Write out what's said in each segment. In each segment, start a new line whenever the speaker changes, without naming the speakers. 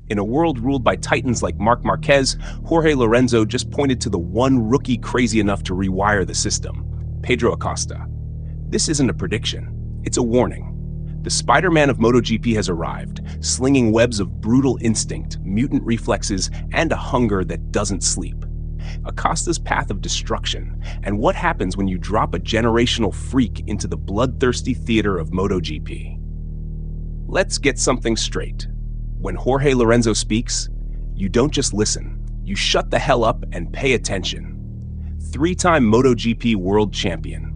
In a world ruled by titans like Marc Marquez, Jorge Lorenzo just pointed to the one rookie crazy enough to rewire the system, Pedro Acosta. This isn't a prediction, it's a warning. The Spider-Man of MotoGP has arrived, slinging webs of brutal instinct, mutant reflexes, and a hunger that doesn't sleep. Acosta's path of destruction, and what happens when you drop a generational freak into the bloodthirsty theater of MotoGP. Let's get something straight. When Jorge Lorenzo speaks, you don't just listen, you shut the hell up and pay attention. Three-time MotoGP world champion.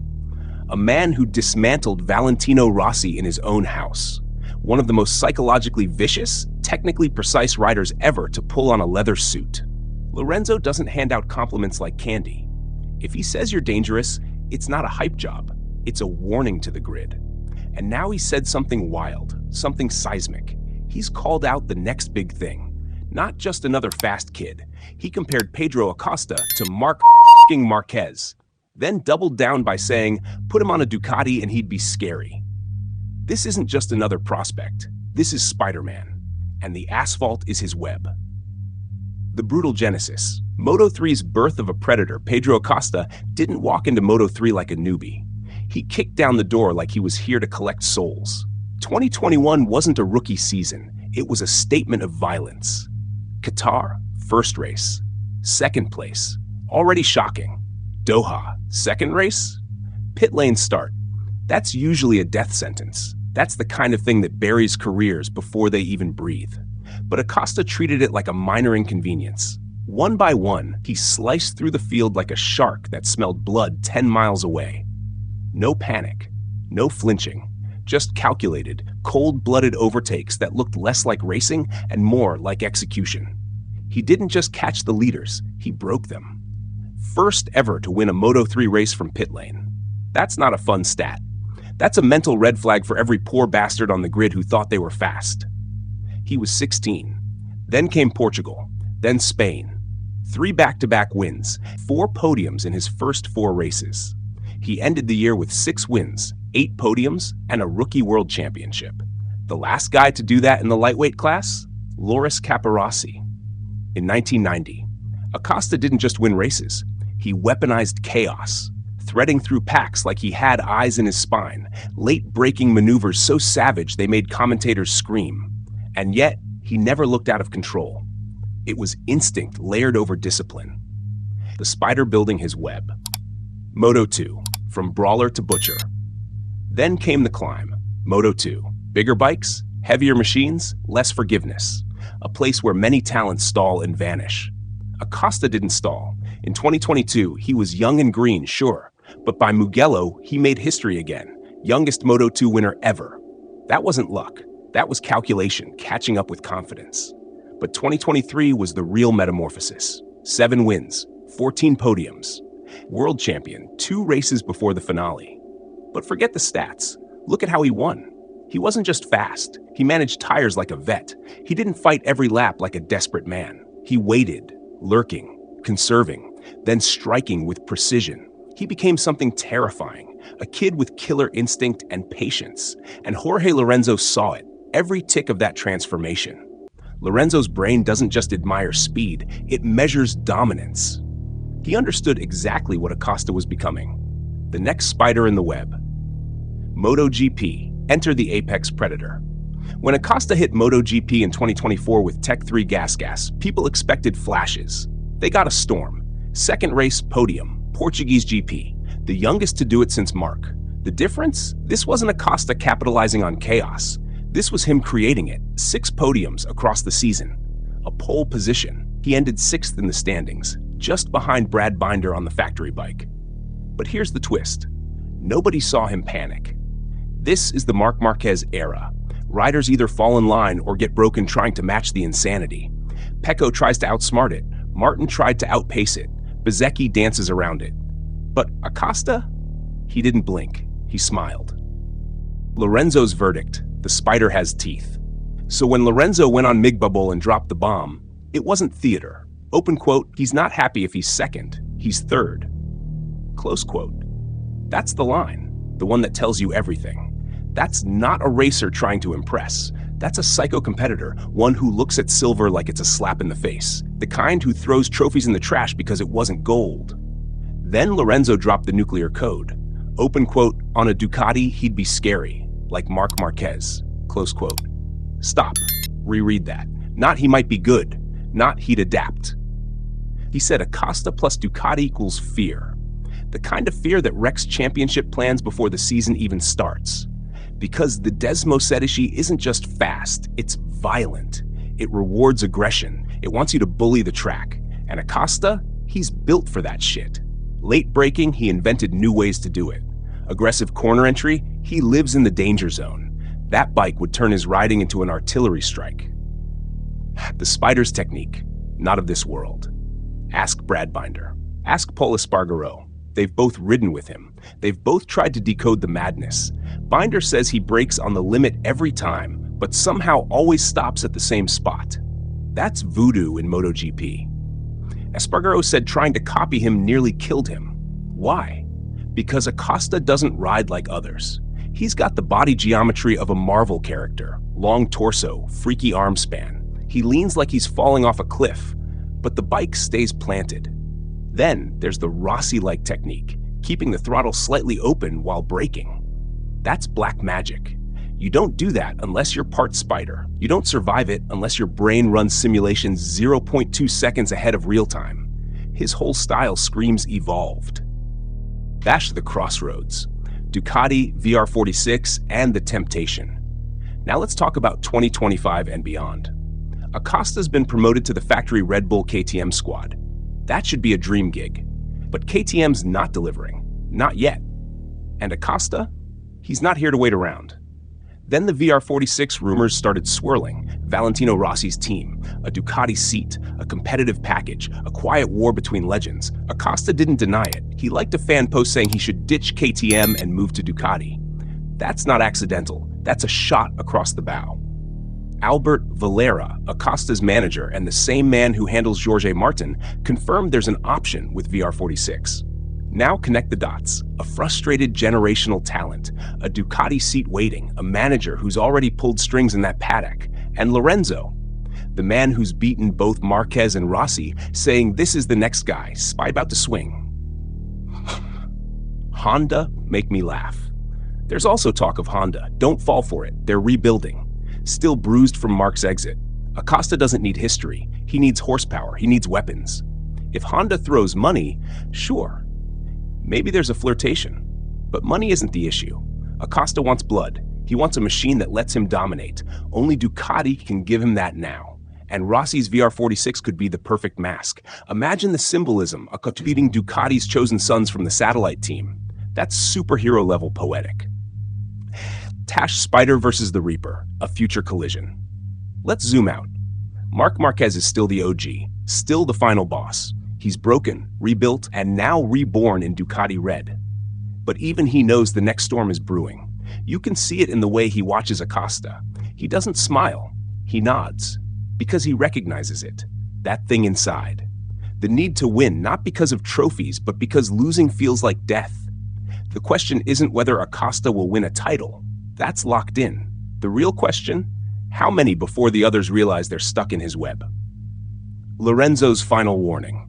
A man who dismantled Valentino Rossi in his own house. One of the most psychologically vicious, technically precise riders ever to pull on a leather suit. Lorenzo doesn't hand out compliments like candy. If he says you're dangerous, it's not a hype job. It's a warning to the grid. And now he said something wild, something seismic. He's called out the next big thing. Not just another fast kid. He compared Pedro Acosta to Marc Marquez. Then doubled down by saying, put him on a Ducati and he'd be scary. This isn't just another prospect. This is Spider-Man. And the asphalt is his web. The brutal genesis. Moto3's birth of a predator, Pedro Acosta, didn't walk into Moto3 like a newbie. He kicked down the door like he was here to collect souls. 2021 wasn't a rookie season. It was a statement of violence. Qatar, first race. Second place. Already shocking. Doha, second race. Pit lane start. That's usually a death sentence. That's the kind of thing that buries careers before they even breathe. But Acosta treated it like a minor inconvenience. One by one, he sliced through the field like a shark that smelled blood 10 miles away. No panic, no flinching, just calculated, cold-blooded overtakes that looked less like racing and more like execution. He didn't just catch the leaders, he broke them. First ever to win a Moto3 race from pit lane. That's not a fun stat. That's a mental red flag for every poor bastard on the grid who thought they were fast. He was 16. Then came Portugal, then Spain. 3 back-to-back wins, 4 podiums in his first 4 races. He ended the year with 6 wins, 8 podiums, and a rookie world championship. The last guy to do that in the lightweight class? Loris Capirossi. In 1990, Acosta didn't just win races, he weaponized chaos, threading through packs like he had eyes in his spine, late-breaking maneuvers so savage they made commentators scream. And yet, he never looked out of control. It was instinct layered over discipline. The spider building his web. Moto2, from brawler to butcher. Then came the climb. Moto2, bigger bikes, heavier machines, less forgiveness. A place where many talents stall and vanish. Acosta didn't stall. In 2022, he was young and green, sure, but by Mugello, he made history again. Youngest Moto2 winner ever. That wasn't luck. That was calculation, catching up with confidence. But 2023 was the real metamorphosis. 7 wins, 14 podiums. World champion, 2 races before the finale. But forget the stats. Look at how he won. He wasn't just fast. He managed tires like a vet. He didn't fight every lap like a desperate man. He waited, lurking, conserving, then striking with precision. He became something terrifying, a kid with killer instinct and patience. And Jorge Lorenzo saw it. Every tick of that transformation. Lorenzo's brain doesn't just admire speed, it measures dominance. He understood exactly what Acosta was becoming. The next spider in the web. MotoGP, enter the apex predator. When Acosta hit MotoGP in 2024 with Tech 3 gas, people expected flashes. They got a storm. Second race, podium, Portuguese GP, the youngest to do it since Marc. The difference? This wasn't Acosta capitalizing on chaos. This was him creating it. 6 podiums across the season. A pole position. He ended 6th in the standings, just behind Brad Binder on the factory bike. But here's the twist. Nobody saw him panic. This is the Marc Marquez era. Riders either fall in line or get broken trying to match the insanity. Pecco tries to outsmart it. Martin tried to outpace it. Bezzecchi dances around it. But Acosta? He didn't blink. He smiled. Lorenzo's verdict. The spider has teeth. So when Lorenzo went on Migbubble and dropped the bomb, it wasn't theater. Open quote, he's not happy if he's second, he's third. Close quote. That's the line, the one that tells you everything. That's not a racer trying to impress. That's a psycho competitor, one who looks at silver like it's a slap in the face, the kind who throws trophies in the trash because it wasn't gold. Then Lorenzo dropped the nuclear code. Open quote, on a Ducati, he'd be scary, like Marc Marquez, close quote. Stop. Reread that. Not he might be good, not he'd adapt. He said Acosta plus Ducati equals fear. The kind of fear that wrecks championship plans before the season even starts. Because the Desmosedici isn't just fast, it's violent. It rewards aggression. It wants you to bully the track. And Acosta, he's built for that shit. Late braking, he invented new ways to do it. Aggressive corner entry, he lives in the danger zone. That bike would turn his riding into an artillery strike. The Spider's technique, not of this world. Ask Brad Binder. Ask Pol Espargaro. They've both ridden with him. They've both tried to decode the madness. Binder says he brakes on the limit every time, but somehow always stops at the same spot. That's voodoo in MotoGP. Espargaro said trying to copy him nearly killed him. Why? Because Acosta doesn't ride like others. He's got the body geometry of a Marvel character, long torso, freaky arm span. He leans like he's falling off a cliff, but the bike stays planted. Then there's the Rossi-like technique, keeping the throttle slightly open while braking. That's black magic. You don't do that unless you're part Spider. You don't survive it unless your brain runs simulations 0.2 seconds ahead of real time. His whole style screams evolved. Bash the crossroads. Ducati, VR46, and the temptation. Now let's talk about 2025 and beyond. Acosta's been promoted to the factory Red Bull KTM squad. That should be a dream gig. But KTM's not delivering. Not yet. And Acosta? He's not here to wait around. Then the VR46 rumors started swirling. Valentino Rossi's team, a Ducati seat, a competitive package, a quiet war between legends. Acosta didn't deny it. He liked a fan post saying he should ditch KTM and move to Ducati. That's not accidental. That's a shot across the bow. Albert Valera, Acosta's manager and the same man who handles Jorge Martin, confirmed there's an option with VR46. Now connect the dots. A frustrated generational talent, a Ducati seat waiting, a manager who's already pulled strings in that paddock, and Lorenzo, the man who's beaten both Marquez and Rossi, saying this is the next guy, spy about to swing. Honda make me laugh. There's also talk of Honda. Don't fall for it. They're rebuilding. Still bruised from Marc's exit. Acosta doesn't need history. He needs horsepower. He needs weapons. If Honda throws money, sure. Maybe there's a flirtation. But money isn't the issue. Acosta wants blood. He wants a machine that lets him dominate. Only Ducati can give him that now. And Rossi's VR46 could be the perfect mask. Imagine the symbolism, a competing Ducati's chosen sons from the satellite team. That's superhero-level poetic. Tash Spider versus the Reaper, a future collision. Let's zoom out. Marc Marquez is still the OG, still the final boss. He's broken, rebuilt, and now reborn in Ducati red. But even he knows the next storm is brewing. You can see it in the way he watches Acosta. He doesn't smile. He nods. Because he recognizes it. That thing inside. The need to win, not because of trophies, but because losing feels like death. The question isn't whether Acosta will win a title. That's locked in. The real question, how many before the others realize they're stuck in his web? Lorenzo's final warning.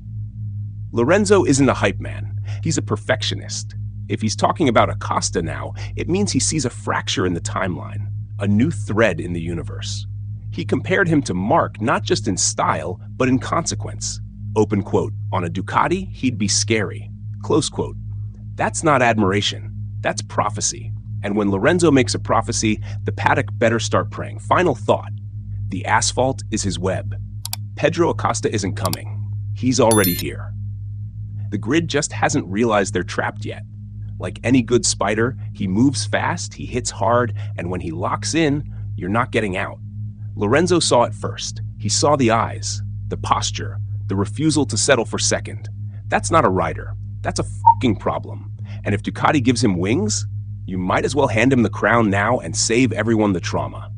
Lorenzo isn't a hype man. He's a perfectionist. If he's talking about Acosta now, it means he sees a fracture in the timeline, a new thread in the universe. He compared him to Marc not just in style, but in consequence. Open quote, on a Ducati, he'd be scary. Close quote. That's not admiration. That's prophecy. And when Lorenzo makes a prophecy, the paddock better start praying. Final thought. The asphalt is his web. Pedro Acosta isn't coming. He's already here. The grid just hasn't realized they're trapped yet. Like any good spider, he moves fast, he hits hard, and when he locks in, you're not getting out. Lorenzo saw it first. He saw the eyes, the posture, the refusal to settle for second. That's not a rider. That's a fucking problem. And if Ducati gives him wings, you might as well hand him the crown now and save everyone the trauma.